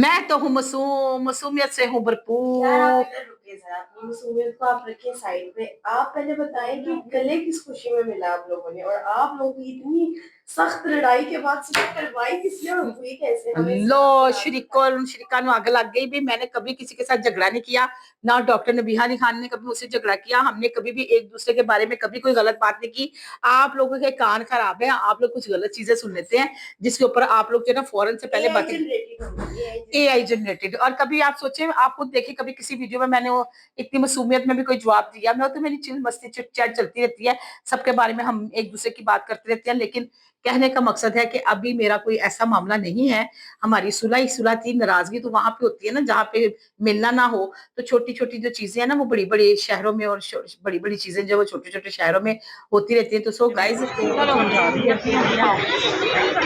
मैं तो हूँ मासूम, मासूमियत से हूँ यार आप भरपूर। इधर रुकिए जरा, अपनी मसूमियत को आप रखिए साइड पे। आप पहले बताएं कि गले किस खुशी में मिला आप लोगों ने, और आप लोगों की इतनी सख्त लड़ाई के बाद सुबह करवाई किसने और हुई कैसे, हमें इसका लो राज शरीको बताएं। और शरीका नु आग लग गई भी। मैंने कभी किसी के साथ झगड़ा नहीं किया, ना डॉक्टर नबीहा अली खान ने कभी मुझसे झगड़ा किया। हमने कभी भी एक दूसरे के बारे में कभी कोई गलत बात नहीं की। आप लोगों के कान खराब है, आप लोग कुछ गलत चीजें सुन लेते हैं जिसके ऊपर आप लोग जो है ना फौरन से पहले एआई बातें। जनरेटेड होंगी, एआई एआई जनरेटेड। जनरेटेड। और कभी आप सोचे, आप खुद देखिए, कभी किसी वीडियो में मैंने वो इतनी मासूमियत में भी कोई जवाब दिया? मैं तो मेरी चिल मस्ती चिट चैट चलती रहती है, सबके बारे में हम एक दूसरे की बात करते रहते हैं। लेकिन कहने का मकसद है कि अभी मेरा कोई ऐसा मामला नहीं है। हमारी सुलह ही सुलह थी। नाराजगी तो वहां पे होती है ना जहाँ पे मिलना ना हो। तो छोटी छोटी जो चीजें है ना, वो बड़ी बड़ी शहरों में, और बड़ी बड़ी चीजें जो वो छोटे छोटे शहरों में होती रहती है। तो सो गाइज, चलो समझा रही है अपनी अम्मी आप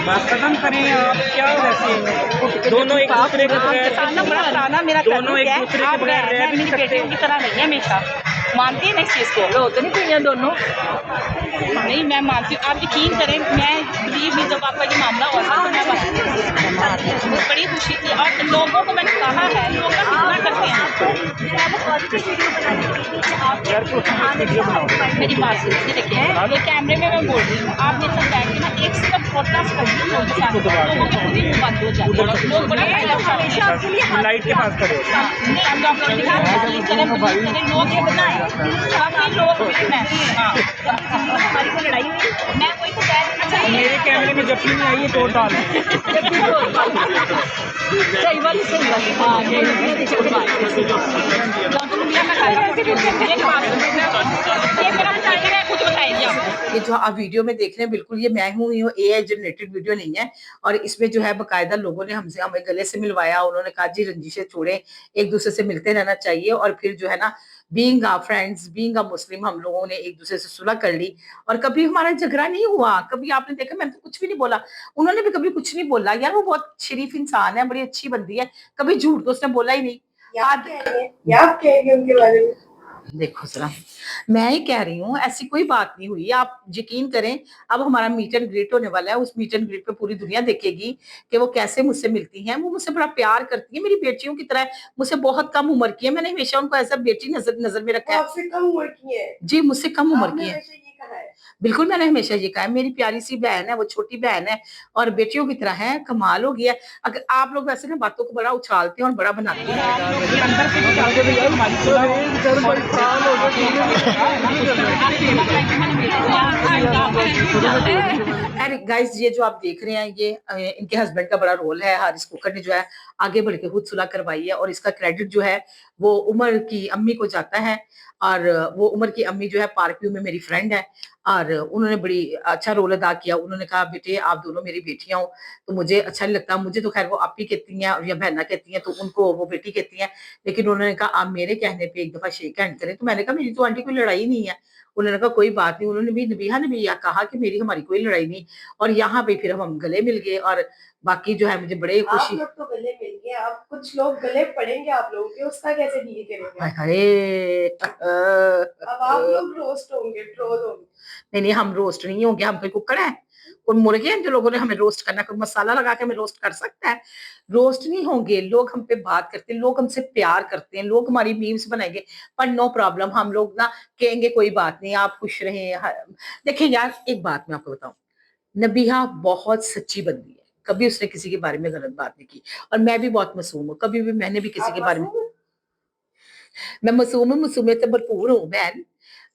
बात खत्म करें। आप क्या वैसे दोनों एक दूसरे के बगैर दोनों एक दूसरे के बगैर रह भी नहीं सकते। की तरह नहीं है हमेशा, मानती है ना इस चीज को। रो तो नहीं पई दोनों? नहीं मैं मानती हूँ, आप यकीन करें, मैं बिलीव नहीं, जब आपका ये मामला हुआ था तो मैं मुझे बड़ी खुशी थी। और लोगों को मैंने कहा है, लोग कितना करते हैं। वीडियो बनाओ मेरी बात सुनिए, देखिए ये कैमरे में मैं बोल रही हूँ, आप मेरे साथ बैठ के ना एक सिर्फ पॉडकास्ट करिए, लोगों के साथ, लोगों के खुद ही मुंह बंद हो जाते हैं। लोग बड़ा लाइट के पास खड़े हो। नहीं, हम डॉक्टर ने कहा तारीफ करें, बिलीव करें, लोग ये बताएं, काफी लोग मैं हमारी कोई लड़ाई हुई, मैं कोई तो कह देना चाहिए। मेरे कैमरे में जब नहीं आई है तो डाल सही वाली हाँ, डॉक्टर दुनिया में ये मेरा टाइगर है, खुद बताएंगे आप। ये जो आप वीडियो में देख रहे हैं, बिल्कुल ये मैं हूँ, ये एआई जनरेटेड वीडियो नहीं है। और इसमें जो है बकायदा लोगों ने हमसे हमें गले से मिलवाया। उन्होंने कहा जी रंजिशें छोड़े, एक दूसरे से मिलते रहना चाहिए। और फिर जो है ना, बीइंग आ फ्रेंड्स, बीइंग आ मुस्लिम, हम लोगों ने एक दूसरे से सुलह कर ली। और कभी हमारा झगड़ा नहीं हुआ। कभी आपने देखा, मैंने तो कुछ भी नहीं बोला, उन्होंने भी कभी कुछ नहीं बोला। यार वो बहुत शरीफ इंसान है, बड़ी अच्छी बंदी है, कभी झूठ तो उसने बोला ही नहीं। आप कह रही हैं, आप कह रही हैं उनके बारे में। देखो जरा, मैं ही कह रही हूँ, ऐसी कोई बात नहीं हुई। आप यकीन करें, अब हमारा मीट एंड ग्रीट होने वाला है। उस मीट एंड ग्रीट पे पूरी दुनिया देखेगी कि वो कैसे मुझसे मिलती हैं। वो मुझसे बड़ा प्यार करती है, मेरी बेटियों की तरह। मुझसे बहुत कम उम्र की है, मैंने हमेशा उनको ऐसा बेटी नजर नजर में रखा वो है। आपसे कम उम्र की है? जी, मुझसे कम उम्र आपने की है। हमेशा ये कहा है? बिल्कुल, मैंने हमेशा ये कहा है, मेरी प्यारी सी बहन है, वो छोटी बहन है, और बेटियों की तरह है। कमाल हो गया। अगर आप लोग वैसे ना बातों को बड़ा उछालते हैं और बड़ा बनाते हैं। ये अंदर से भी चल रही है हमारी अरे गाइस, ये जो आप देख रहे हैं, ये इनके हस्बैंड का बड़ा रोल है। हारिस कुकर ने जो है आगे बढ़ के खुद सुलह करवाई है, और इसका क्रेडिट जो है वो उमर की अम्मी को जाता है। और वो उमर की अम्मी जो है पार्क व्यू में मेरी फ्रेंड है, और उन्होंने बड़ी अच्छा रोल अदा किया। उन्होंने कहा बेटे आप दोनों मेरी बेटियां हो, तो मुझे अच्छा नहीं लगता। मुझे तो खैर वो आप ही कहती हैं या बहना कहती हैं, तो उनको वो बेटी कहती हैं। लेकिन उन्होंने कहा आप मेरे कहने पे एक दफा शेक हैंड करें। तो मैंने कहा मेरी तो आंटी कोई लड़ाई नहीं है। उन्होंने कहा कोई बात नहीं। उन्होंने भी नबीहा ने भी यह कहा कि मेरी हमारी कोई लड़ाई नहीं। और यहाँ पे फिर हम गले मिल गए। और बाकी जो है मुझे बड़े आप खुशी। लोग तो गले मिल गए, अब कुछ लोग गले पड़ेंगे आप लोगों के, उसका कैसे डील करेंगे? हाय हाय। अब आप लोग रोस्ट होंगे, ट्रोल होंगे। नहीं नहीं, हम रोस्ट नहीं होंगे। हम कोई कुकड़ है, कोई मुर्गे हैं जो लोगों ने हमें रोस्ट करना? कोई मसाला लगा के हमें रोस्ट कर सकता है? रोस्ट नहीं होंगे। लोग हम पे बात करते हैं, लोग हमसे प्यार करते हैं, लोग हमारी मीम्स बनाएंगे। पर नो प्रॉब्लम, हम लोग ना कहेंगे कोई बात नहीं, आप खुश रहें। देखिए यार, एक बात मैं आपको बताऊं, नबीहा बहुत सच्ची बंदी है। कभी उसने किसी के बारे में गलत बात नहीं की। और मैं भी बहुत मासूम हूँ, कभी भी मैंने भी किसी आप के बारे में। मासूम हैं? मैं मासूम हूँ, मासूमियत से भरपूर हूँ बहन।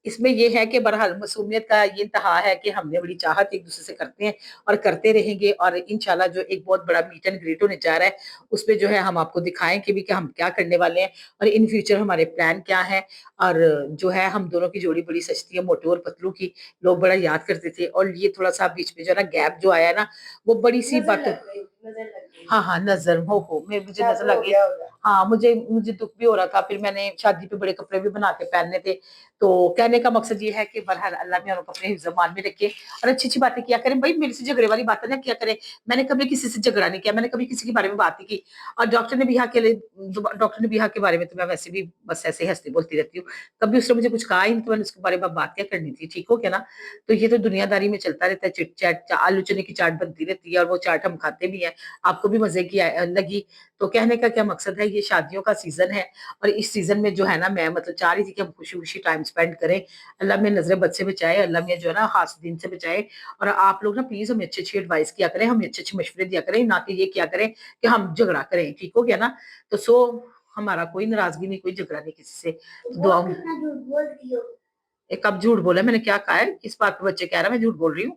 इसमें ये है कि बहरहाल मासूमियत का ये इंतहा है कि हमने बड़ी चाहत एक दूसरे से करते हैं और करते रहेंगे। और इंशाल्लाह जो एक बहुत बड़ा मीट एंड ग्रीट होने जा रहा है, उसमें जो है हम आपको दिखाएंगे भी कि हम क्या करने वाले हैं, और इन फ्यूचर हमारे प्लान क्या है। और जो है हम दोनों की जोड़ी बड़ी सस्ती है, मोटू और पतलू की। लोग बड़ा याद करते थे। और ये थोड़ा सा बीच में जो है ना गैप जो आया ना, वो बड़ी सी नजर बात। लग गई, नजर लग गई। हाँ हाँ, नजर हो मैं मुझे नजर जादू हो लगी। गया होगा। हाँ, मुझे मुझे दुख भी हो रहा था। फिर मैंने शादी पे बड़े कपड़े भी बना के पहनने थे। तो कहने का मकसद ये है कि बहरहाल अल्लाह ने उनको अपने हिफ्ज़-ए-मान में रखे, और अच्छी अच्छी बातें किया करें। भाई मेरे से झगड़े वाली बातें ना किया करें। मैंने कभी किसी से झगड़ा नहीं किया, मैंने कभी किसी के बारे में बात नहीं की। और डॉक्टर ने बिहा के बारे में तो मैं वैसे भी बस ऐसे ही हंसती बोलती रहती हूँ। कभी उसने मुझे कुछ कहा ही नहीं, तो मैंने उसके बारे में बात क्या करनी थी? ठीक हो क्या ना? तो ये तो दुनियादारी में चलता रहता है, चिट चैट, आलू चने की चाट बनती रहती है, और वो चाट हम खाते भी हैं। आपको भी मजे की लगी। तो कहने का क्या मकसद है, ये शादियों का सीजन है और इस सीजन में जो है ना मैं मतलब चाह रही थी कि हम खुशी खुशी टाइम स्पेंड करें। अल्लाह में नजरें बद से बचाए, अल्लाह में जो है ना हासिदीन से बचाए। और आप लोग ना प्लीज हमें अच्छी अच्छी एडवाइस किया करें, हमें अच्छे अच्छे मशवरे दिया करें, ना कि ये किया करें कि हम झगड़ा करें। ठीक हो गया ना? तो हमारा कोई नाराजगी नहीं, कोई झगड़ा नहीं किसी से। तो दुआओं कब झूठ बोला? मैंने क्या कहा है? किस बात पे बच्चे कह रहा है मैं झूठ बोल रही हूँ?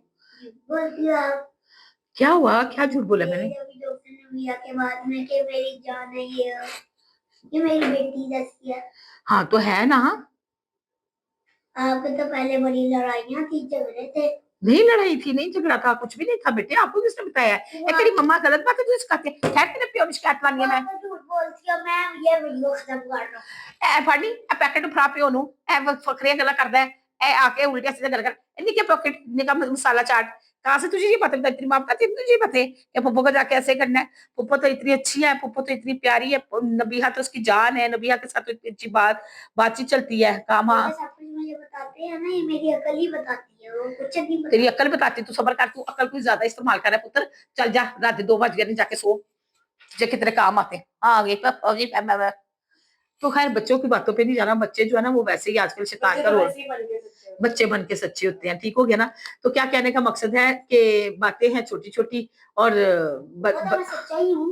क्या हुआ? क्या झूठ बोला मैंने? के बाद में कि मेरी जान है, ये मेरी बेटी जैसी है। हाँ तो है ना। आपके तो पहले बड़ी लड़ाइयाँ थी, झगड़े थे। नहीं लड़ाई थी, नहीं झगड़ा था, कुछ भी नहीं था बेटे। आपको किसने बताया है? तेरी मम्मा गलत बात है तू सिखाती है। खैर तेरे प्यो ने शिकायत मानी है। मैं झूठ बोलती हूँ, मैं ये वीडियो खत्म कर रहा हूँ। ए फाड़ी ए पैकेट फरा प्यो नु ए फकरिया गला करदा है। ए आके उल्टे सीधे गल कर इन्हीं के पॉकेट निका मसाला चाट। कहां से तुझे ये पता है? तेरी मां का तुझे ये पता है कि पप्पो को जाके ऐसे करना है? पप्पो तो इतनी अच्छी है, पप्पो तो इतनी प्यारी है, नबीहा तो उसकी जान है, नबीहा के साथ तो इतनी अच्छी बातचीत चलती है। काम ये सब कुछ मुझे बताते हैं ना, ये मेरी अकल ही बताती है, वो कुछ नहीं बताती। तेरी अक्ल बताती, तू सबर कर, तू अक्ल कोई ज्यादा इस्तेमाल कर रहा है पुत्र। चल जा, रात 2 बज गए, नहीं जाके सो, तुझे कितने काम आते हैं। हाँ तो खैर बच्चों की बातों पे नहीं जाना। बच्चे जो है ना वो वैसे ही आजकल शैतान का रोल, बच्चे बन के सच्चे होते हैं। ठीक हो गया ना? तो क्या कहने का मकसद है कि बातें हैं छोटी छोटी और मैं सच्चाई हूँ।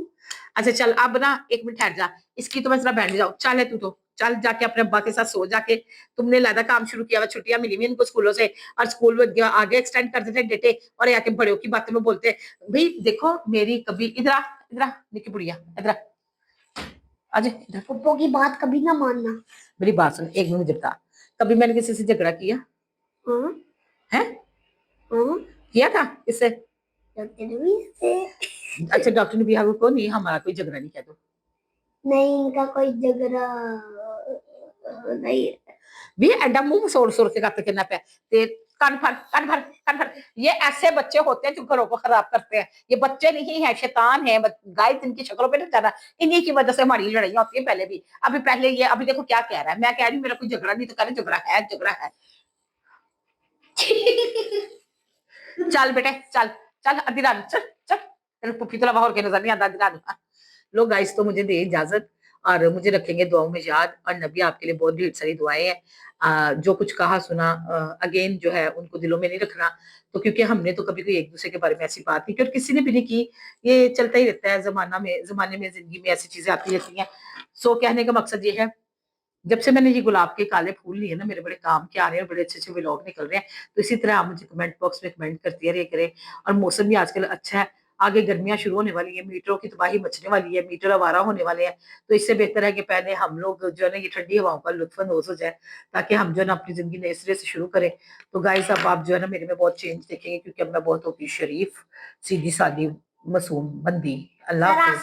अच्छा चल अब ना 1 मिनट ठहर जा, इसकी तो मैं जरा बैठ जाऊँ। चल है तू तो चल जाके अपने अब्बा के साथ सो जाके। तुमने लादा काम शुरू किया हुआ, छुट्टियां मिली हुई इनको स्कूलों से और स्कूल में आगे एक्सटेंड कर देते डेटे और आके बड़ों की बातें में बोलते हैं। भाई देखो मेरी कभी इधर निकी बुढ़िया इधर आजा इधर। पप्पो की बात कभी ना मानना। मेरी बात सुन, 1 मिनट बता, कभी मैंने किसी से झगड़ा किया हाँ है? हाँ किया था किससे? डॉक्टर नबी से। अच्छा डॉक्टर नबीहा को नहीं, हमारा कोई झगड़ा नहीं किया। तो नहीं, इनका कोई झगड़ा नहीं है। भी एडा मुंह सोड़ सोड़ के गप करना पे ते कान भर। ये ऐसे बच्चे होते हैं जो घरों को खराब करते हैं। ये बच्चे नहीं है, शैतान है। गाइस इनकी शक्लों पे नहीं जाना, इन्हीं की वजह से हमारी लड़ाइयां होती है। पहले भी पहले ये अभी देखो क्या कह रहा है। मैं कह रही हूँ मेरा कोई झगड़ा नहीं, तो कह रहे झगड़ा है झगड़ा है। चल बेटे चल चल अधी रात चल चल, तेरे पुफी तो लवा और के नजर नहीं आता अधी रात। लो गाइस तो मुझे दे इजाजत और मुझे रखेंगे दुआओं में याद। और नबी आपके लिए बहुत ढेर सारी दुआएं हैं। जो कुछ कहा सुना अगेन जो है उनको दिलों में नहीं रखना। तो क्योंकि हमने तो कभी कोई एक दूसरे के बारे में ऐसी बात नहीं की और किसी ने भी नहीं की। ये चलता ही रहता है जमाने में जिंदगी में ऐसी चीजें आती रहती हैं। सो कहने का मकसद ये है, जब से मैंने ये गुलाब के काले फूल लिए ना मेरे बड़े काम के आ रहे हैं, बड़े अच्छे अच्छे व्लॉग निकल रहे हैं। तो इसी तरह आप मुझे कमेंट बॉक्स में कमेंट करती रहिए करें। और मौसम भी आजकल अच्छा है, आगे गर्मियां शुरू होने वाली है, मीटरों की तबाही मचने वाली है, मीटर आवारा होने वाले हैं। तो इससे बेहतर है कि पहले हम लोग जो है ना ये ठंडी हवाओं का लुत्फानंदोज हो जाए, ताकि हम जो है ना अपनी जिंदगी नए सिरे से शुरू करें। तो गाइस अब आप जो है ना मेरे में बहुत चेंज देखेंगे, क्योंकि अब मैं बहुत होती शरीफ, सीधी सादी, मासूम बंदी। अल्लाह हाफिज।